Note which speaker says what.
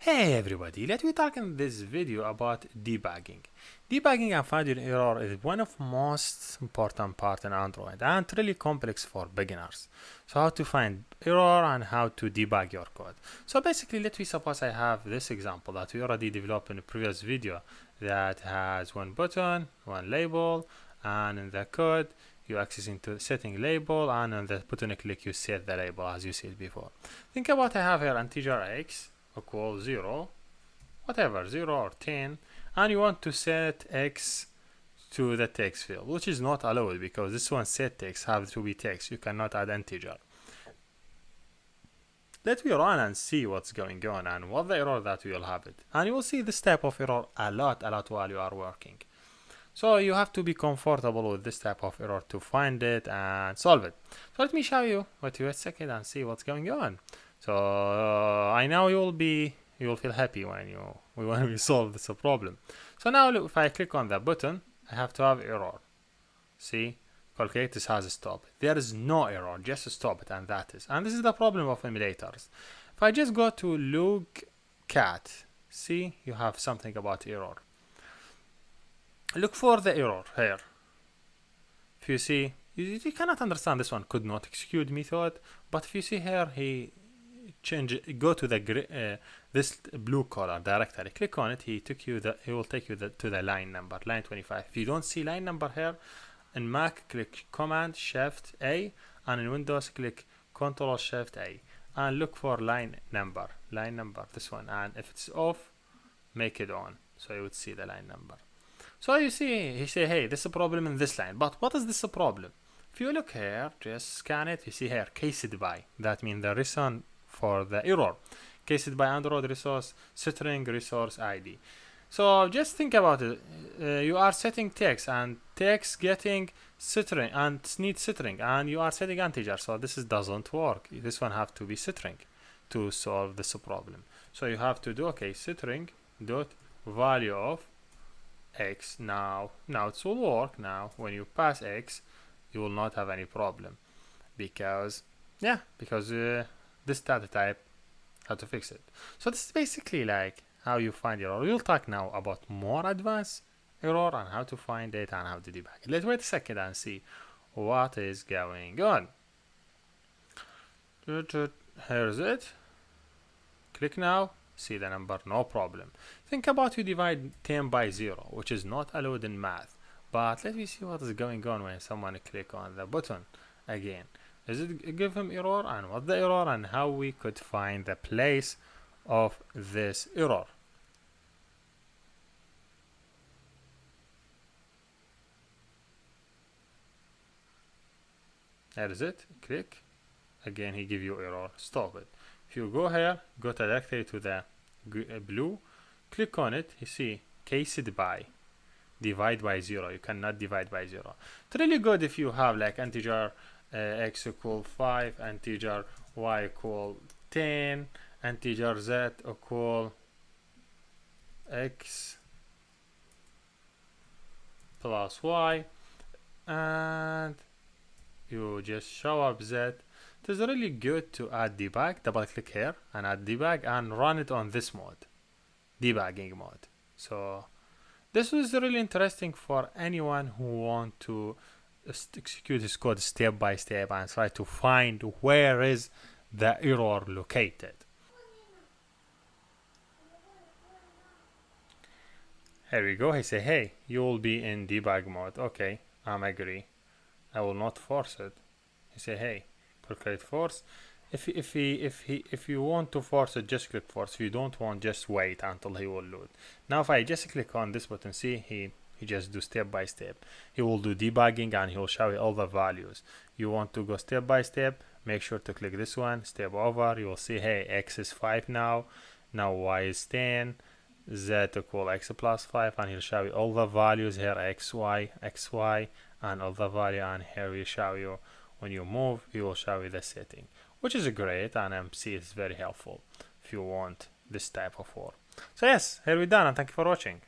Speaker 1: Hey everybody, let me talk in this video about debugging. Debugging and finding error is one of most important part in Android and really complex for beginners. So how to find error and how to debug your code. So basically, let me suppose I have this example that we already developed in a previous video that has one button, one label, and in the code you access into setting label, and on the button click you set the label as you said before. Think about I have here integer x equal 0, whatever, 0 or 10, and you want to set x to the text field, which is not allowed because this one set text have to be text. You cannot add integer. Let me run and see what's going on and what the error that we will have it. And you will see this type of error a lot while you are working. So you have to be comfortable with this type of error to find it and solve it. So let me show you. Wait a second and see what's going on. So I know you will feel happy when we solve this problem. So now if I click on the button, I have to have error. See, calculators has stop. There is no error, just stop it, and that is. And this is the problem of emulators. If I just go to look cat, see, you have something about error. Look for the error here. If you see, you cannot understand this one could not execute method, but if you see here, he go to the this blue color directory, click on it, he will take you to the line number, line 25. If you don't see line number here, in Mac click Command Shift A, and in Windows click Control Shift A, and look for line number, this one, and if it's off, make it on, so you would see the line number. So you see, he say, hey, this is a problem in this line, but what is this a problem? If you look here, just scan it, you see here, cased by, that means the reason for the error, cased by Android resource string resource ID. So just think about it. You are setting text and text getting string and needs string, and you are setting integer. So this doesn't work. This one have to be string to solve this problem. So you have to do string dot value of x. Now it will work. Now when you pass x, you will not have any problem because this data type, how to fix it. So this is basically like how you find error. We'll talk now about more advanced error and how to find it and how to debug it. Let's wait a second and see what is going on. Here's it. Click now. See the number, no problem. Think about you divide 10 by 0, which is not allowed in math. But let me see what is going on when someone click on the button again. Is it give him error, and what the error, and how we could find the place of this error. That is it. Click again, he give you error, stop it. If you go here, go directly to the blue, click on it, you see cased by, divide by 0. You cannot divide by 0. It's really good if you have like integer x equal 5, integer y equal 10, integer z equal x plus y, and you just show up z. It is really good to add debug. Double click here and add debug and run it on this mode, debugging mode. So this was really interesting for anyone who want to execute his code step by step and try to find where is the error located. Here we go. He say, hey, you will be in debug mode. Okay, I'm agree. I will not force it. He say, hey, calculate force. If you want to force it, just click force. If you don't want, just wait until he will load. Now if I just click on this button, see he just do step by step. He will do debugging and he will show you all the values. You want to go step by step, make sure to click this one, step over. You will see, hey, x is 5 now y is 10, z equal x plus 5, and he'll show you all the values here, xy, and all the value, and here we show you when you move, he will show you the setting, which is great, and MC is very helpful if you want this type of work. So yes, here we're done, and thank you for watching.